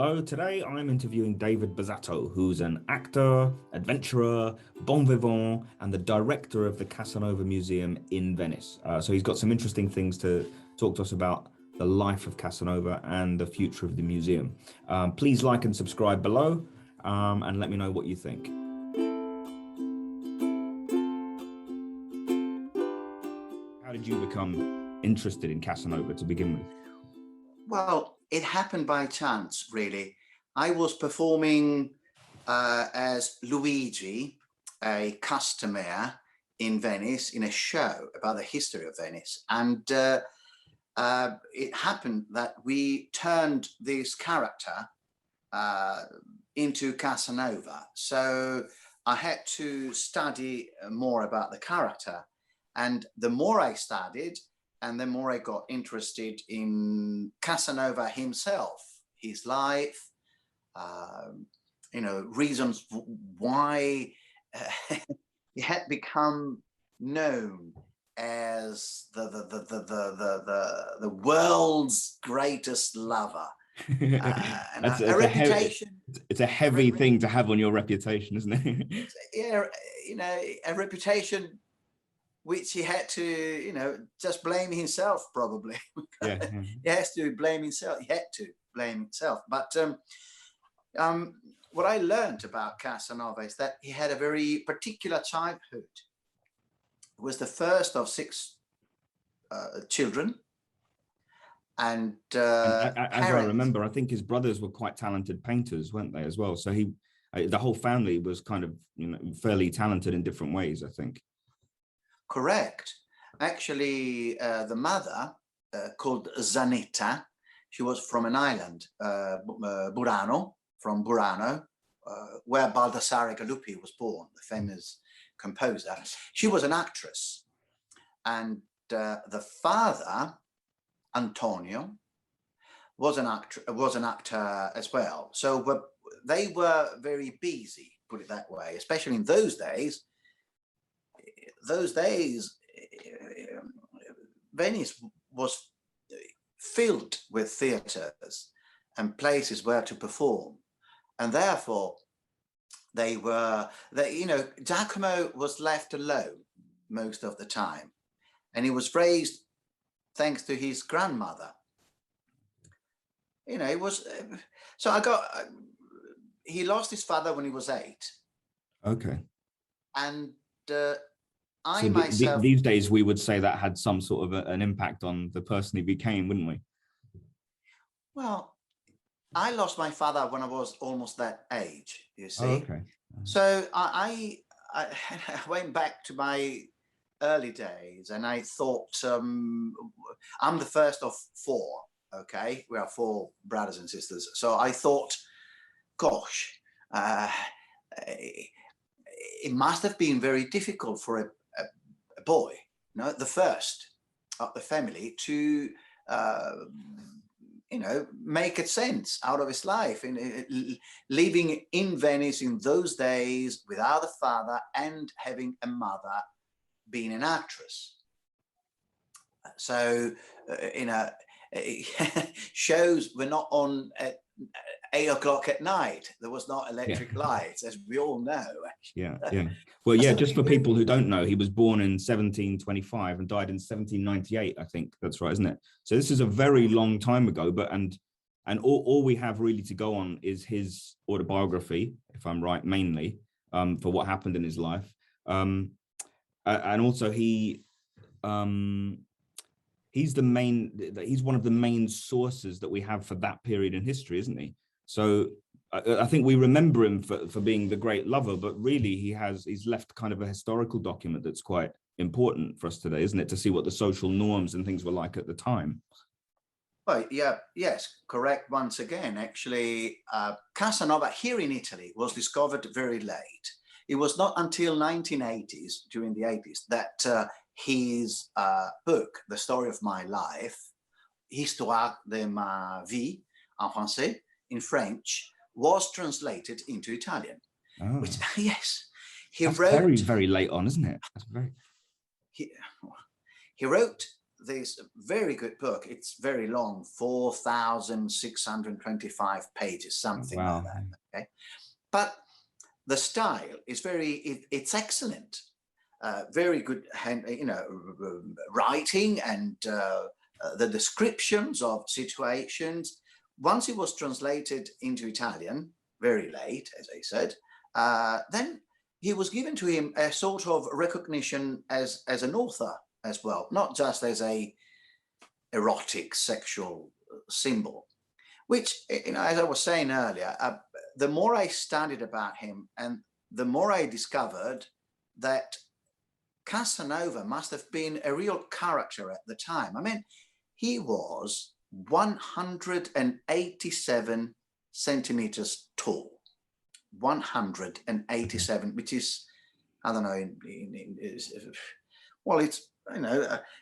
Hello, today I'm interviewing Davide Bozzato, who's an actor, adventurer, bon vivant, and the director of the Casanova Museum in Venice. So he's got some interesting things to talk to us about the life of Casanova and the future of the museum. Please like and subscribe below and let me know what you think. How did you become interested in Casanova to begin with? Well, it happened by chance, really. I was performing as Luigi, a customer in Venice, in a show about the history of Venice. And it happened that we turned this character into Casanova. So I had to study more about the character. And the more I studied, and the more I got interested in Casanova himself, his life, reasons why he had become known as the world's greatest lover. And a reputation. It's a heavy thing to have on your reputation, isn't it? Yeah, a reputation which he had to, just blame himself, probably. Yeah. He has to blame himself. He had to blame himself. But what I learned about Casanova is that he had a very particular childhood. He was the first of 6 children. And as I remember, I think his brothers were quite talented painters, weren't they, as well? So the whole family was kind of, fairly talented in different ways, I think. Correct. Actually, the mother, called Zanetta, she was from an island, Burano, where Baldassare Galuppi was born, the famous composer. She was an actress. And the father, Antonio, was an actor as well. So they were very busy, put it that way, especially in those days. Venice was filled with theaters and places where to perform, and therefore Giacomo was left alone most of the time, and he was raised thanks to his grandmother. He lost his father when he was 8. Okay. And these days we would say that had some sort of an impact on the person he became, wouldn't we? Well, I lost my father when I was almost that age, you see. Oh, okay. So I went back to my early days, and I thought, I'm the first of 4, okay? We are 4 brothers and sisters. So I thought, gosh, it must have been very difficult for a boy, the first of the family, to make a sense out of his life, living in Venice in those days without a father and having a mother being an actress. So shows were not on at 8 o'clock at night. There was not electric lights, as we all know. Yeah. Well, yeah, just for people who don't know, he was born in 1725 and died in 1798, I think. That's right, isn't it? So this is a very long time ago, but and all we have really to go on is his autobiography, if I'm right, mainly, for what happened in his life. And also he's one of the main sources that we have for that period in history, isn't he? So I think we remember him for being the great lover, but really he's left kind of a historical document that's quite important for us today, isn't it? To see what the social norms and things were like at the time. Well, yeah, yes, correct. Once again, actually, Casanova here in Italy was discovered very late. It was not until 1980s, during the 80s, that his book, The Story of My Life, Histoire de ma vie, en français, in French, was translated into Italian. Oh. Which, yes, he That's wrote... very, very late on, isn't it? That's very... He wrote this very good book. It's very long, 4,625 pages, something like Wow. that. Okay, but the style is it's excellent. Very good writing, and the descriptions of situations. Once it was translated into Italian, very late, as I said, then he was given to him a sort of recognition as an author as well, not just as a erotic sexual symbol, which, as I was saying earlier, the more I studied about him, and the more I discovered that Casanova must have been a real character at the time. I mean, he was 187 centimeters tall. 187, which is, I don't know, well, it's,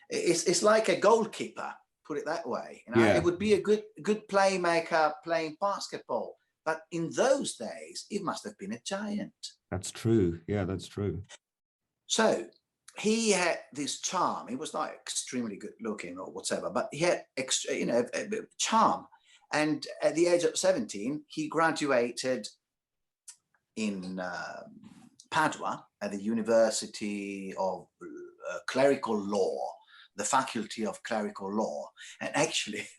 it's like a goalkeeper, put it that way. It would be a good playmaker playing basketball, but in those days, he must have been a giant. That's true. Yeah, that's true. So he had this charm. He was not extremely good looking or whatever, but he had charm. And at the age of 17, he graduated in Padua at the University of Clerical Law, the Faculty of Clerical Law. And actually,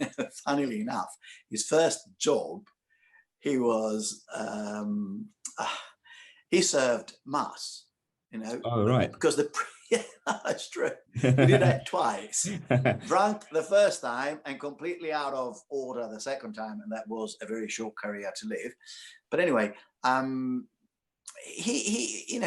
funnily enough, his first job, he was, he served mass, Oh, right. because yeah, that's true. He did that twice. Drunk the first time and completely out of order the second time, and that was a very short career to live. But anyway, he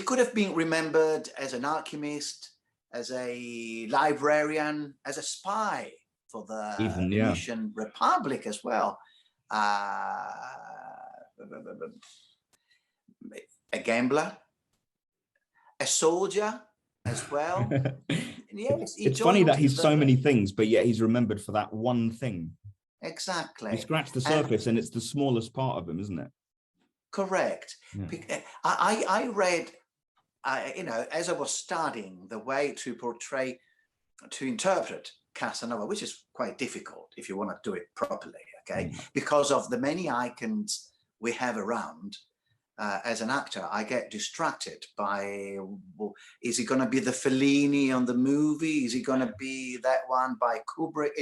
could have been remembered as an alchemist, as a librarian, as a spy for the Venetian Republic as well. A gambler, a soldier as well. Yes, it's funny that he's so many things, but yet he's remembered for that one thing. Exactly. You scratch the surface, and it's the smallest part of him, isn't it? Correct. Yeah. I read, as I was studying the way to interpret Casanova, which is quite difficult if you want to do it properly, okay? Because of the many icons we have around. As an actor, I get distracted by, well, is it going to be the Fellini on the movie? Is it going to be that one by Kubrick?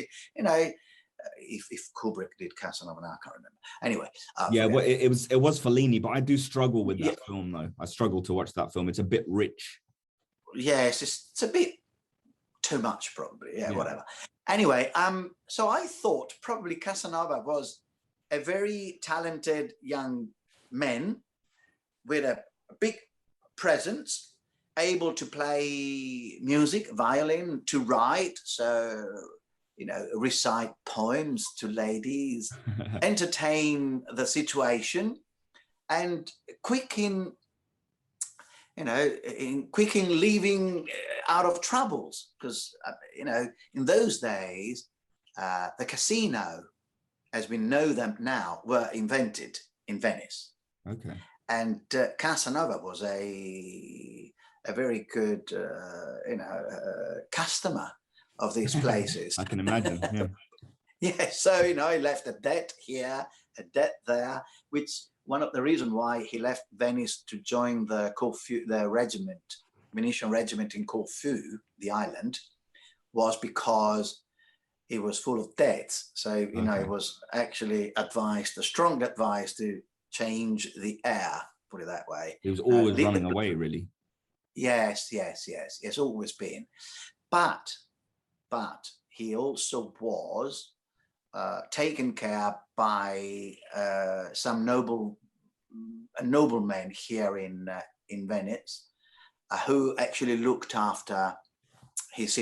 If Kubrick did Casanova, I can't remember. Anyway, well, it was Fellini, but I do struggle with that film, though. I struggle to watch that film. It's a bit rich. Yes, it's a bit too much, probably. Yeah, whatever. Anyway, so I thought probably Casanova was a very talented young man with a big presence, able to play music, violin, to write, so, recite poems to ladies, entertain the situation, and quick in leaving out of troubles, because, in those days, the casino, as we know them now, were invented in Venice. Okay. And Casanova was a very good, customer of these places. I can imagine. Yeah. Yeah. So he left a debt here, a debt there. Which one of the reasons why he left Venice to join the Venetian regiment in Corfu, the island, was because he was full of debts. So it was actually strong advice to change the air, put it that way. He was always running away, really. Yes. It's always been. But he also was taken care by some noblemen here in Venice, who actually looked after his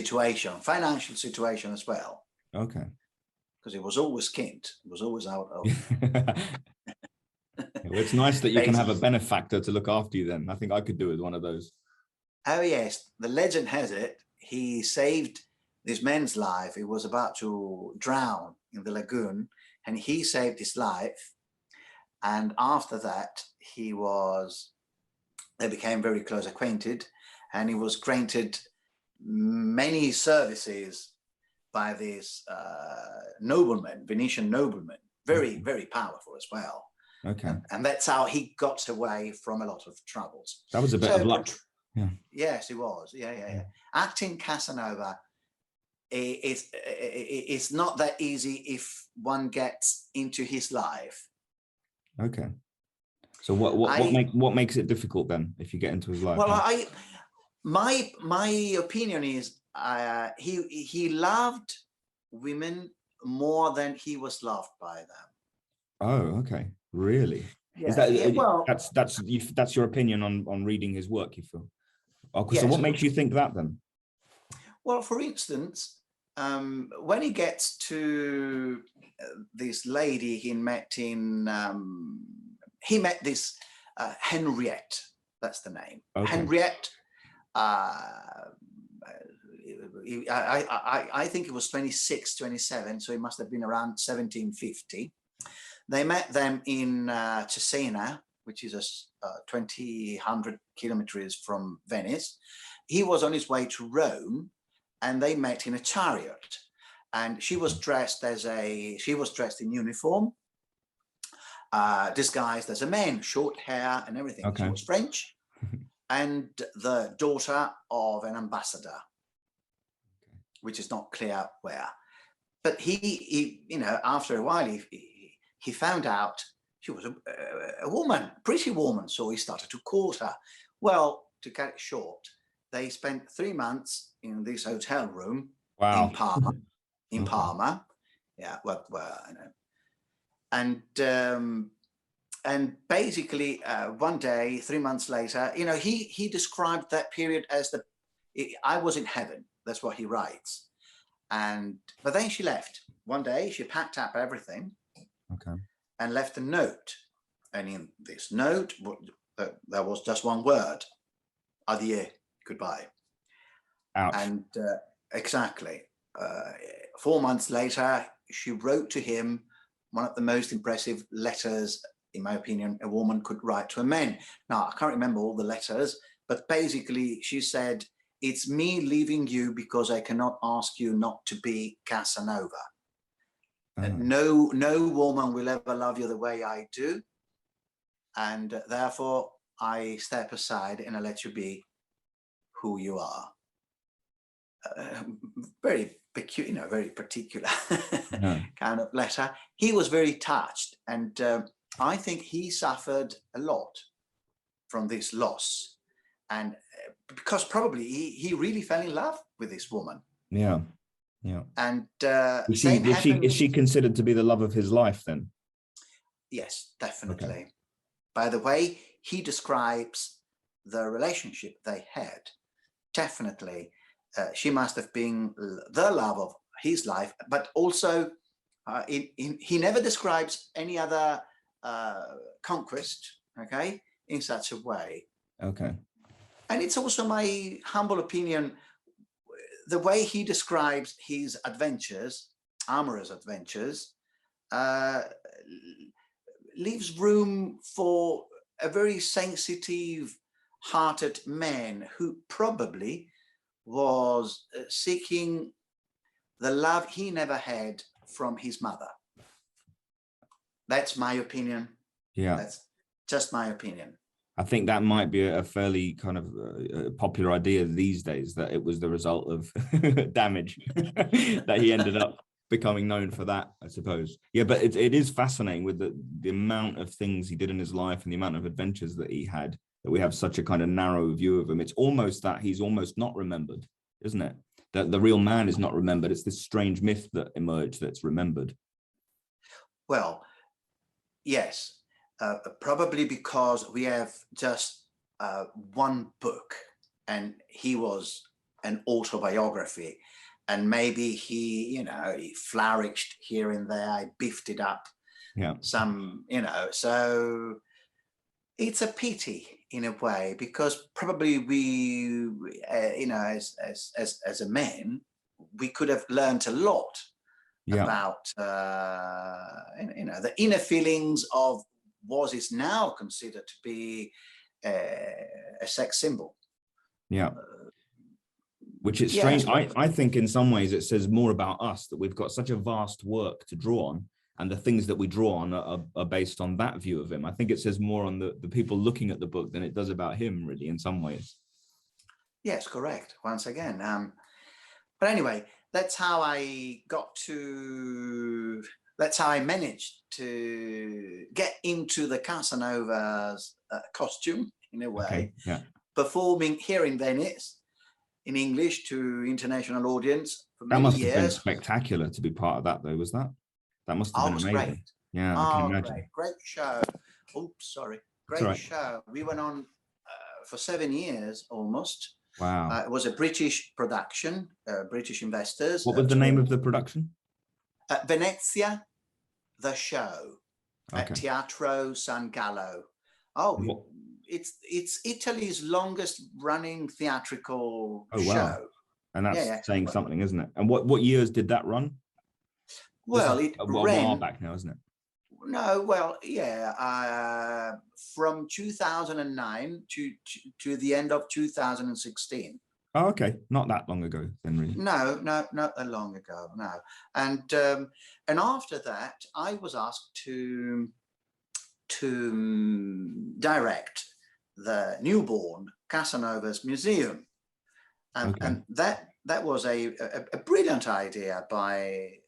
financial situation as well. Okay. Because he was always skint. He was always out of... Well, it's nice that you can have a benefactor to look after you then. I think I could do with one of those. Oh, yes. The legend has it, he saved this man's life. He was about to drown in the lagoon, and he saved his life. And after that, they became very close acquainted, and he was granted many services by this nobleman, Venetian nobleman, very, very powerful as well. Okay. And that's how he got away from a lot of troubles. That was a bit of luck. Yeah. Yes, it was. Yeah. Acting Casanova, it's not that easy if one gets into his life. Okay. So what makes it difficult then if you get into his life? Well, my opinion is he loved women more than he was loved by them. Oh, okay. Really? Yeah, Is that well, that's your opinion on reading his work, you feel? Okay, so yes. what makes you think that then? Well, for instance, when he gets to this lady he met this Henriette, that's the name. Okay. Henriette, I think it was 26, 27, so it must have been around 1750. They met them in Cesena, which is 200 kilometers from Venice. He was on his way to Rome, and they met in a chariot. And she was dressed in uniform, disguised as a man, short hair and everything. Okay. She was French, and the daughter of an ambassador, which is not clear where. But he after a while, he found out she was a woman, a pretty woman, so he started to court her. Well, to cut it short, they spent 3 months in this hotel room. Wow. In Parma. In Parma, yeah. And basically, one day, 3 months later, he described that period as I was in heaven. That's what he writes. But then she left. One day, she packed up everything. Okay. And left a note. And in this note, there was just one word: adieu, goodbye. Ouch. And exactly. 4 months later, she wrote to him one of the most impressive letters, in my opinion, a woman could write to a man. Now, I can't remember all the letters, but basically she said, "It's me leaving you because I cannot ask you not to be Casanova. No woman will ever love you the way I do. And therefore, I step aside and I let you be who you are." Very peculiar, very particular kind of letter. He was very touched, and I think he suffered a lot from this loss, and because probably he really fell in love with this woman. Yeah. And is she considered to be the love of his life then? Yes, definitely. Okay. By the way he describes the relationship they had, definitely. She must have been the love of his life, but also he never describes any other conquest, okay, in such a way. Okay. And it's also my humble opinion, the way he describes his adventures, amorous adventures, leaves room for a very sensitive hearted man who probably was seeking the love he never had from his mother. That's my opinion. Yeah. That's just my opinion. I think that might be a fairly kind of popular idea these days, that it was the result of damage that he ended up becoming known for that, I suppose. Yeah, but it is fascinating with the amount of things he did in his life and the amount of adventures that he had, that we have such a kind of narrow view of him. It's almost that he's almost not remembered, isn't it? That the real man is not remembered. It's this strange myth that emerged that's remembered. Well, yes, probably because we have just one book, and he was an autobiography, and maybe he flourished here and there, he beefed it up. Yeah. So it's a pity in a way, because probably we, as a man, we could have learned a lot about, the inner feelings of what is now considered to be a sex symbol. Yeah. which is Yes, strange. I think in some ways it says more about us that we've got such a vast work to draw on, and the things that we draw on are based on that view of him. I think it says more on the people looking at the book than it does about him, really, in some ways. yes, correct. Once again. But anyway, that's how I managed to get into the Casanova's costume, in a way, Okay, yeah. performing here in Venice in English to international audience for That many must have been years. spectacular to be part of that, though, was that? That must have Oh, been it was amazing. great. Yeah, I can imagine. Great show. Oops, sorry. That's Great all right. show. We went on for 7 years almost. Wow. It was a British production, British investors. What was the name of the production? Venezia, the show, at Okay. Teatro San Gallo. Oh, it's Italy's longest running theatrical Oh, wow. show. And that's Yeah. saying something, isn't it? And what years did that run? Well, This is it a while back now, isn't it? No, well, yeah, from 2009 to the end of 2016. Oh, okay. Not that long ago, then, really. No, not that long ago. No, and after that, I was asked to direct the newborn Casanova's museum, and Okay. and that was a brilliant idea by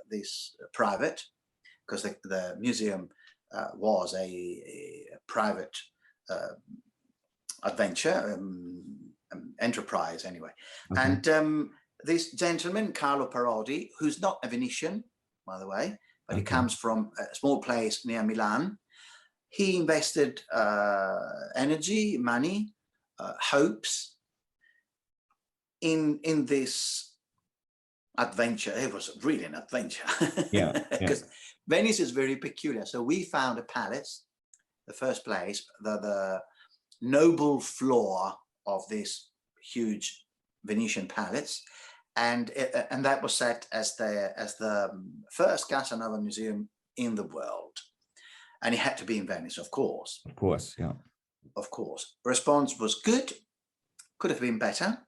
this private, because the museum was a private adventure enterprise anyway. Okay. And this gentleman, Carlo Parodi, who's not a Venetian, by the way, but he comes from a small place near Milan. He invested energy, money, hopes in this adventure. It was really an adventure. Yeah. Because Venice is very peculiar. So we found a palace, the first place, the noble floor of this huge Venetian palace, and that was set as the first Casanova museum in the world, and it had to be in Venice, of course. Of course, yeah. Of course, response was good. Could have been better.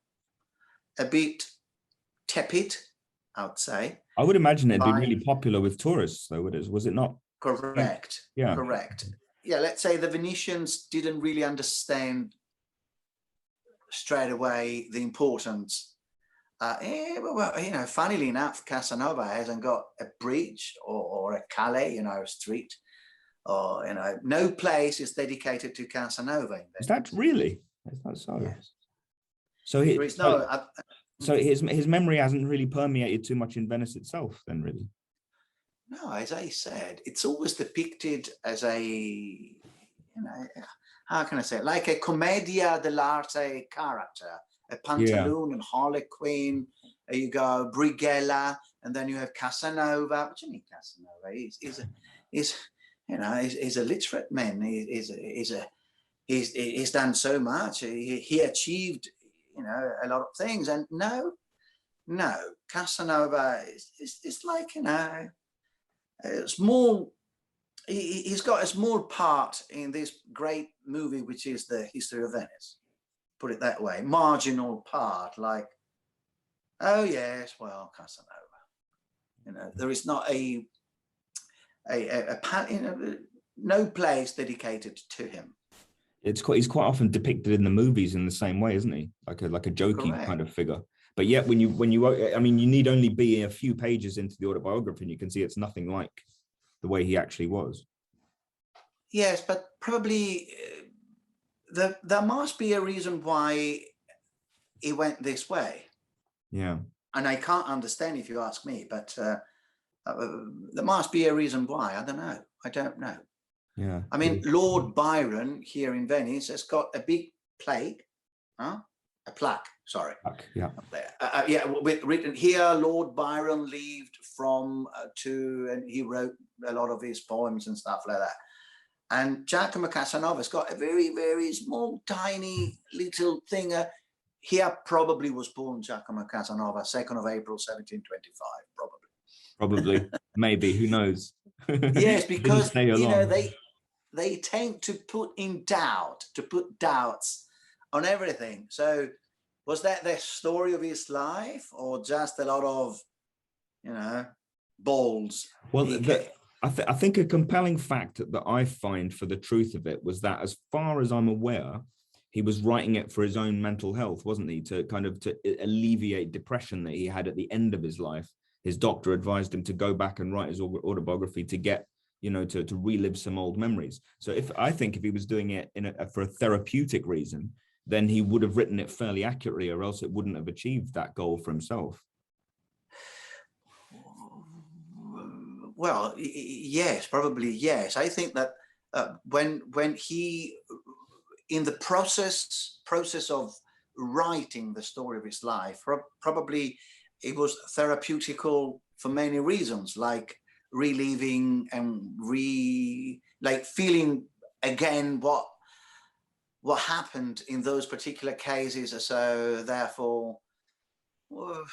A bit tepid, I would say. I would imagine it'd be really popular with tourists, though, was it not? Correct. Yeah. Correct. Yeah, let's say the Venetians didn't really understand straight away the importance. Well, funnily enough, Casanova hasn't got a bridge or a calle, street, or no place is dedicated to Casanova. Is that really? Is that so? Yes. So his memory hasn't really permeated too much in Venice itself, then, really. No, as I said, it's always depicted as a, how can I say it? Like a commedia dell'arte character, a pantaloon and harlequin. You go Brigella, and then you have Casanova. What do you mean Casanova? He's a literate man. He's done so much. He achieved, a lot of things. And no, Casanova is like, a small. He's got a small part in this great movie, which is the history of Venice. Put it that way, marginal part. Like, oh yes, well, Casanova. There is not no place dedicated to him. He's quite often depicted in the movies in the same way, isn't he? Like a jokey kind of figure. But yet, when you you need only be a few pages into the autobiography, and you can see it's nothing like the way he actually was. Yes, but probably there must be a reason why he went this way. Yeah. And I can't understand if you ask me, but there must be a reason why. I don't know. Yeah. I mean, Lord Byron here in Venice has got a big plaque, a plaque. Sorry. Yeah. With written here, Lord Byron lived from and he wrote a lot of his poems and stuff like that. And Giacomo Casanova's got a very, very small, tiny little thing. Here probably was born Giacomo Casanova, 2nd of April, 1725, probably. Probably, maybe, who knows? Yes, because they tend to put doubts on everything. So Was that the story of his life, or just a lot of, balls? Well, I think a compelling fact that I find for the truth of it was that, as far as I'm aware, he was writing it for his own mental health, wasn't he? To alleviate depression that he had at the end of his life. His doctor advised him to go back and write his autobiography to get, to relive some old memories. So I think if he was doing it for a therapeutic reason, then he would have written it fairly accurately, or else it wouldn't have achieved that goal for himself. Well, yes, probably yes. I think that when he, in the process of writing the story of his life, probably it was therapeutical for many reasons, like reliving and feeling again what happened in those particular cases. So therefore, well,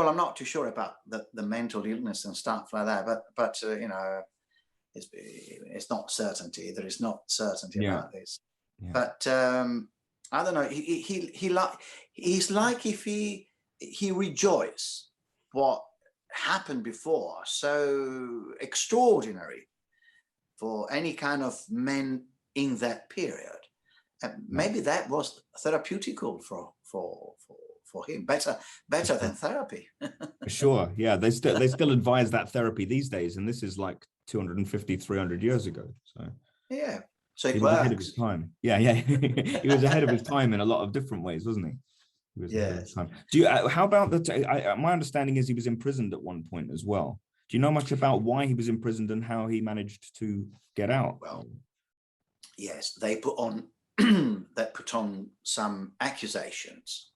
I'm not too sure about the mental illness and stuff like that, but it's not certainty. There is not certainty about this. Yeah. But I don't know. He's like if he rejoiced what happened before, so extraordinary for any kind of men in that period. Maybe that was therapeutical for him, better than therapy. Sure, yeah, they still advise that therapy these days, and this is like 250, 300 years ago. So yeah, so he was ahead of his time. Yeah, he was ahead of his time in a lot of different ways, wasn't he? He was ahead of his time. Do you? How about my understanding is he was imprisoned at one point as well. Do you know much about why he was imprisoned and how he managed to get out? Well, yes, they put on some accusations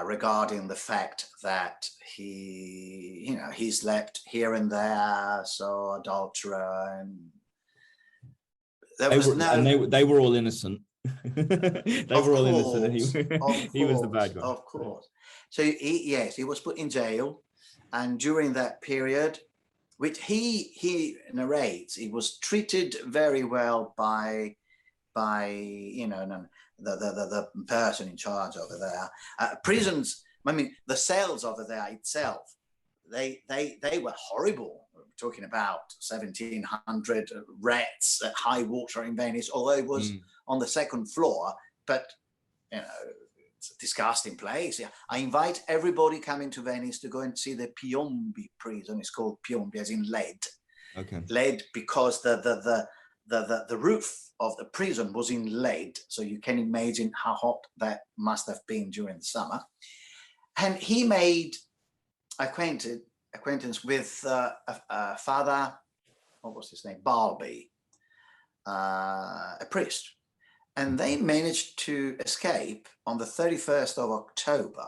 regarding the fact that he slept here and there, so adulterer, and they were all innocent. They were all innocent, and he was the bad guy. Of course. So he was put in jail, and during that period, which he narrates, he was treated very well by the person in charge over there. Prisons, I mean, the cells over there itself, they were horrible. We're talking about 1,700 rats at high water in Venice, although it was on the second floor, but it's a disgusting place. Yeah. I invite everybody coming to Venice to go and see the Piombi prison. It's called Piombi, as in lead. Okay. Lead, because the roof of the prison was in lead, so you can imagine how hot that must have been during the summer. And he made acquaintance with a father, what was his name, Balbi, a priest, and they managed to escape on the 31st of October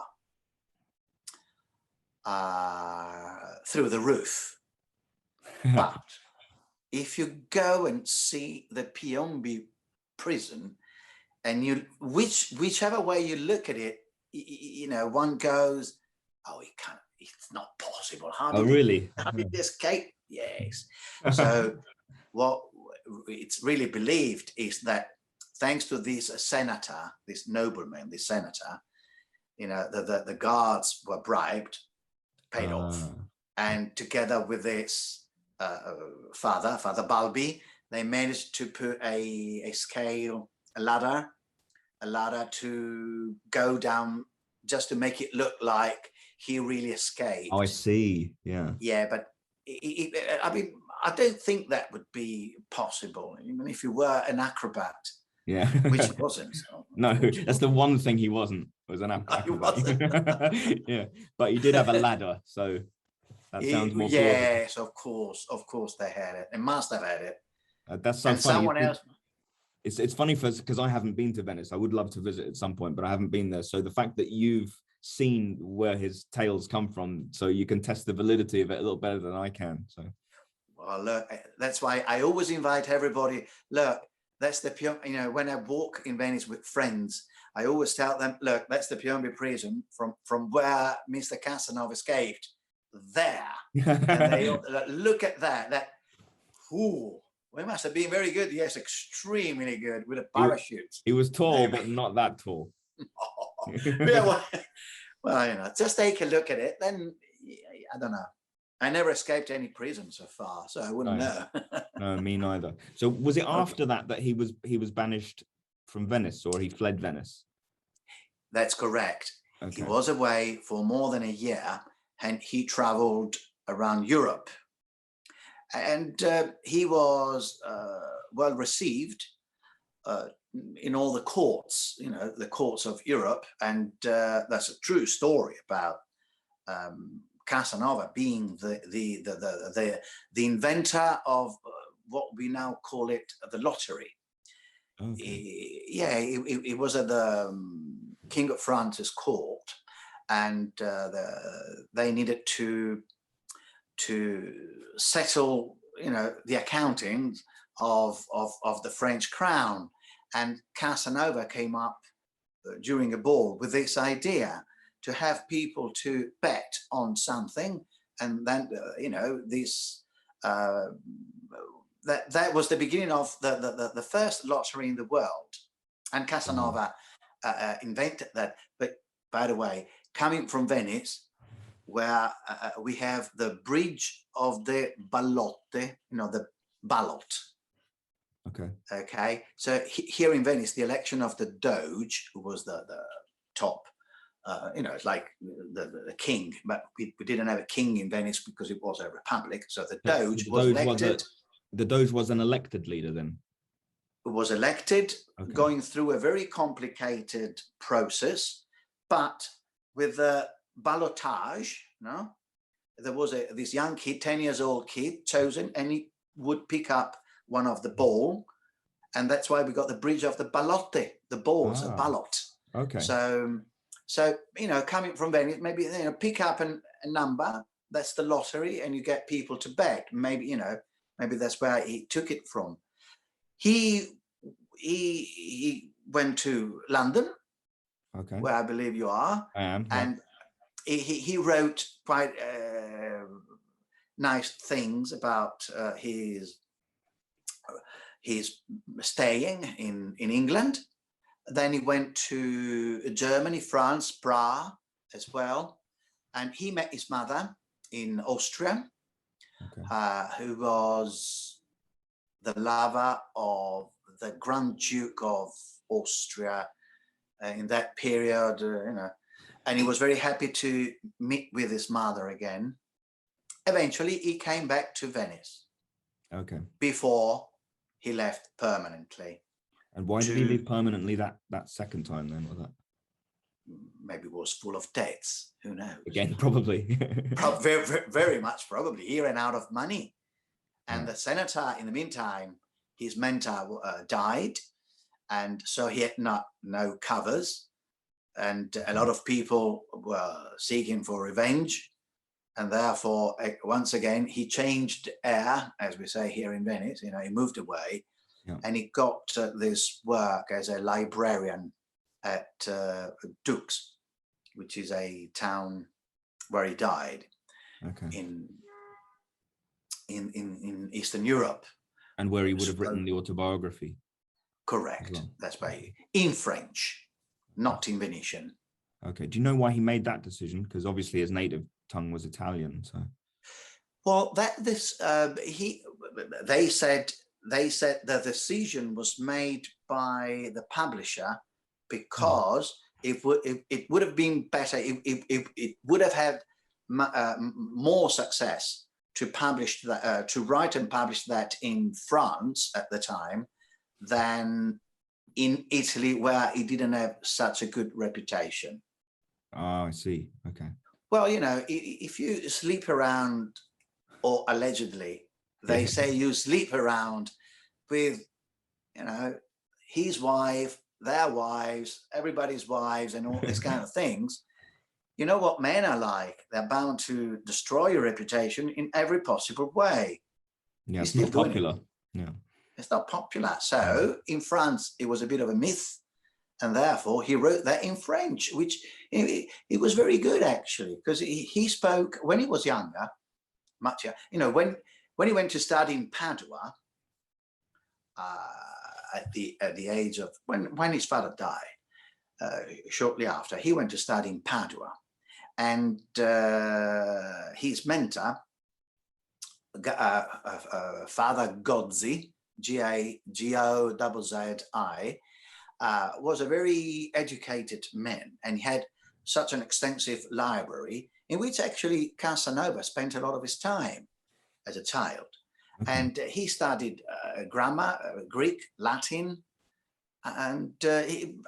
through the roof. But if you go and see the Piombi prison, and whichever way you look at it, one goes, oh, it's not possible. How did he escape? Yes. So what it's really believed is that thanks to this senator, this nobleman, this senator, the guards were bribed, paid off, and together with this Father Balbi, they managed to put a ladder to go down, just to make it look like he really escaped. Oh, I see. Yeah. Yeah, but I mean, I don't think that would be possible, even if you were an acrobat. Yeah. Which he wasn't. So. No, that's the one thing he wasn't. Was an acrobat. Yeah, but he did have a ladder, so that sounds more. Yes, plausible. Of course they had it. They must have had it. That's so funny. Someone else. It's funny because I haven't been to Venice. I would love to visit at some point, but I haven't been there. So the fact that you've seen where his tales come from, so you can test the validity of it a little better than I can. So, well, look, that's why I always invite everybody. Look, that's the Piombi. When I walk in Venice with friends, I always tell them, look, that's the Piombi prison from where Mr. Casanova escaped. There, and they look at that. Ooh, we must have been very good. Yes, extremely good with a parachute. He was tall, but not that tall. Yeah, well, you know, just take a look at it. Then I don't know. I never escaped any prison so far, so I wouldn't know. No, me neither. So was it after that he was banished from Venice, or he fled Venice? That's correct. Okay. He was away for more than a year, and he traveled around Europe. And he was well received in all the courts, you know, the courts of Europe. And that's a true story about Casanova being the inventor of what we now call it the lottery. Okay. It was at the King of France's court, and they needed to settle, you know, the accounting of the French crown. And Casanova came up during a ball with this idea to have people to bet on something, and then you know, this that was the beginning of the first lottery in the world, and Casanova invented that. But by the way, coming from Venice, where we have the bridge of the ballotte, you know, the ballot. Okay. So here in Venice, the election of the Doge, who was the top, you know, it's like the king, but we didn't have a king in Venice because it was a republic. So the Doge was elected. The Doge was an elected leader then? Was elected, going through a very complicated process, but with the ballotage, no, there was this young kid, 10 years old kid chosen, and he would pick up one of the ball, and that's why we got the bridge of the ballotte, the balls, a ballot. Okay. So you know, coming from Venice, maybe, you know, pick up a number, that's the lottery, and you get people to bet. Maybe, you know, maybe that's where he took it from. He went to London, where I believe you are. I am. And he wrote quite nice things about his staying in England. Then he went to Germany, France, Prague as well. And he met his mother in Austria, who was the lover of the Grand Duke of Austria in that period, you know. And he was very happy to meet with his mother again. Eventually, he came back to Venice. Before he left permanently. And why did he leave permanently that second time then? Was that? Maybe it was full of debts. Who knows? Again, probably. very, very much probably. He ran out of money. And the senator, in the meantime, his mentor died. And so he had no covers. And a lot of people were seeking for revenge. And therefore, once again, he changed air, as we say here in Venice. You know, he moved away, and he got this work as a librarian at Dux, which is a town where he died in Eastern Europe. And where he would have written the autobiography. Correct. Well. That's why, in French, not in Venetian. Okay. Do you know why he made that decision? Because obviously his native tongue was Italian. So, well, they said the decision was made by the publisher because it would have been better. It would have had more success to publish that, to write and publish that in France at the time than in Italy, where it didn't have such a good reputation. Oh, I see. Okay. Well, you know, if you sleep around, or allegedly, they say you sleep around with, you know, his wife, their wives, everybody's wives, and all these kind of things, you know what men are like. They're bound to destroy your reputation in every possible way. Yeah, it's not popular. Yeah. It's not popular. So in France, it was a bit of a myth. And therefore, he wrote that in French, which it was very good, actually, because he spoke when he was younger, much younger. You know, when he went to study in Padua, at the age of when his father died, shortly after, he went to study in Padua, and his mentor, Father Gozzi, Gozzi, was a very educated man, and he had such an extensive library in which actually Casanova spent a lot of his time as a child. Okay. And he studied grammar, Greek, Latin, and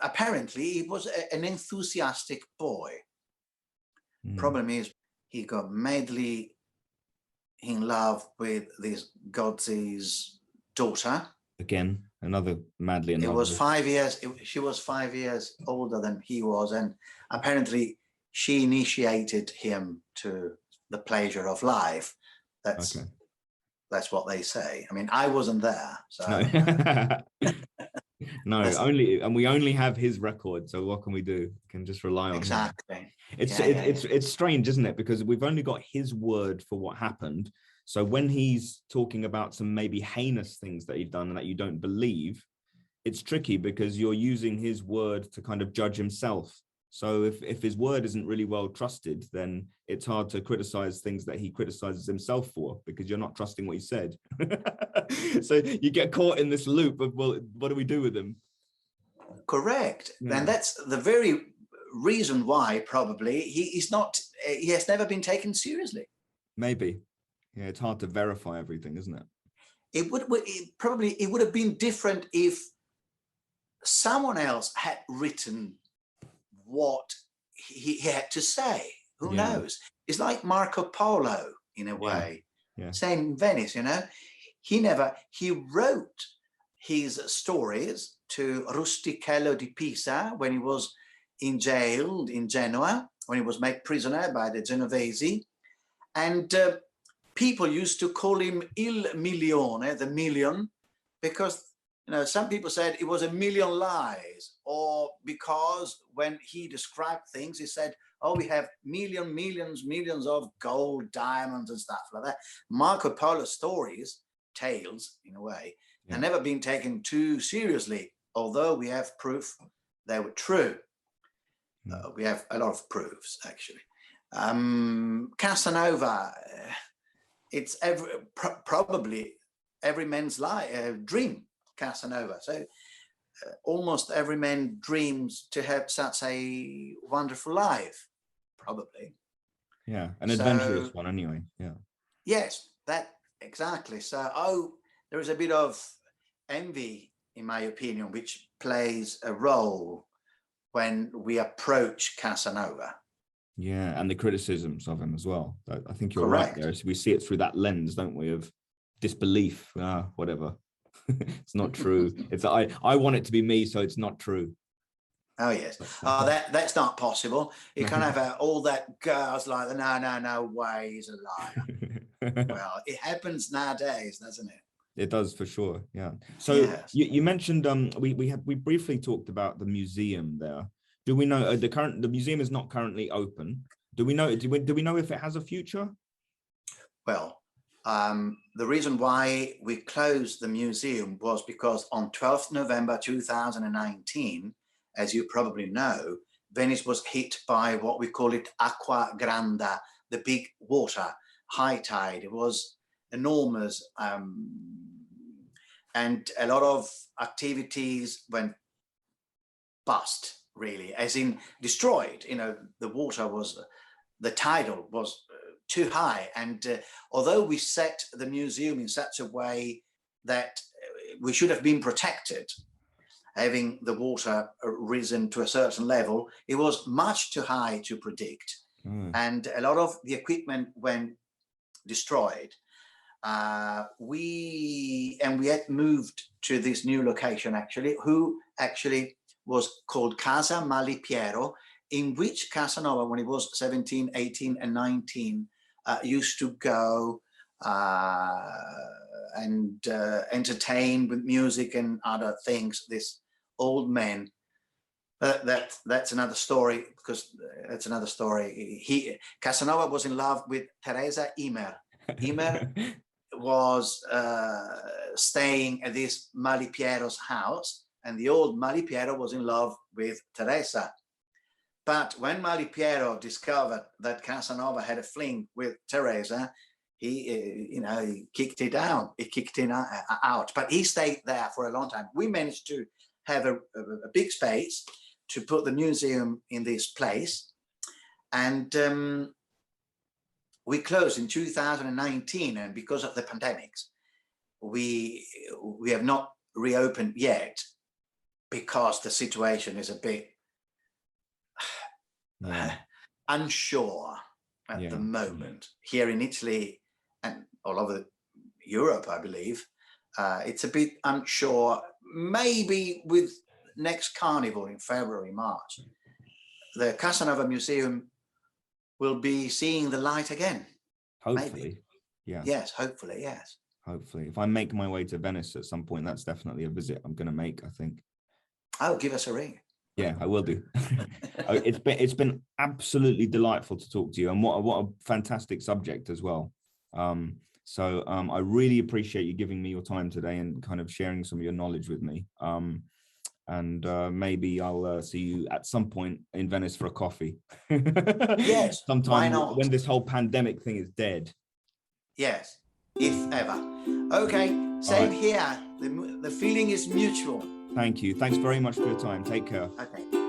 apparently he was an enthusiastic boy. Problem is, he got madly in love with this Gozzi's daughter. Again, another madly in love. It was 5 years. She was 5 years older than he was, and apparently she initiated him to the pleasure of life. That's Okay. That's what they say. I mean, I wasn't there, so No. No, we only have his record, so what can we do? We can just rely on him. Exactly. It's strange, isn't it? Because we've only got his word for what happened. So when he's talking about some maybe heinous things that he'd done and that you don't believe, it's tricky because you're using his word to kind of judge himself. So if his word isn't really well trusted, then it's hard to criticize things that he criticizes himself for, because you're not trusting what he said. So you get caught in this loop of, well, what do we do with him? Correct. Yeah. And that's the very reason why probably he has never been taken seriously. Maybe. Yeah, it's hard to verify everything, isn't it? It would have been different if someone else had written what he had to say. Who knows? It's like Marco Polo in a way. Yeah. Same in Venice, you know. He wrote his stories to Rustichello di Pisa when he was in jail in Genoa, when he was made prisoner by the Genovese. And people used to call him Il Milione, the million, because some people said it was a million lies, or because when he described things, he said, oh, we have millions of gold, diamonds and stuff like that. Marco Polo's stories, tales in a way, have never been taken too seriously, although we have proof they were true. We have a lot of proofs, actually. Casanova, it's probably every man's dream, Casanova. So almost every man dreams to have such a wonderful life, probably. Yeah, an adventurous one anyway. Yeah. Yes, that exactly. So, there is a bit of envy, in my opinion, which plays a role when we approach Casanova. Yeah, and the criticisms of him as well. I think you're Correct. right there. So we see it through that lens, don't we, of disbelief. Whatever. It's not true. It's I want it to be me, so it's not true. Oh yes. That's not possible. You can't have all that girls like, no way, he's a liar. Well, it happens nowadays, doesn't it? It does, for sure. Yeah. So yes. you mentioned we briefly talked about the museum there. Do we know the museum is not currently open? Do we know if it has a future? Well, the reason why we closed the museum was because on 12th November 2019, as you probably know, Venice was hit by what we call it acqua granda, the big water, high tide. It was enormous, and a lot of activities went bust, really, as in destroyed. The tidal was too high, and although we set the museum in such a way that we should have been protected, having the water risen to a certain level, it was much too high to predict. And a lot of the equipment went destroyed. We had moved to this new location, who was called Casa Malipiero, in which Casanova, when he was 17, 18 and 19, used to go and entertain with music and other things. This old man. That's another story, because that's another story. Casanova was in love with Teresa Imer. Imer was staying at this Malipiero's house, and the old Malipiero was in love with Teresa. But when Malipiero discovered that Casanova had a fling with Teresa, he kicked it down. He kicked it out. But he stayed there for a long time. We managed to have a big space to put the museum in this place. And we closed in 2019. And because of the pandemics, we have not reopened yet, because the situation is a bit unsure at the moment here in Italy and all over Europe, I believe. It's a bit unsure. Maybe with next Carnival in February, March, the Casanova Museum will be seeing the light again. Hopefully. Maybe. Yeah. Yes, hopefully, yes. Hopefully. If I make my way to Venice at some point, that's definitely a visit I'm going to make, I think. Oh, give us a ring. Yeah, I will do. It's been absolutely delightful to talk to you, and what a fantastic subject as well. So I really appreciate you giving me your time today and kind of sharing some of your knowledge with me. And maybe I'll see you at some point in Venice for a coffee. Yes, sometime why not? When this whole pandemic thing is dead. Yes, if ever. Okay, same here. The feeling is mutual. Thank you. Thanks very much for your time. Take care. Okay.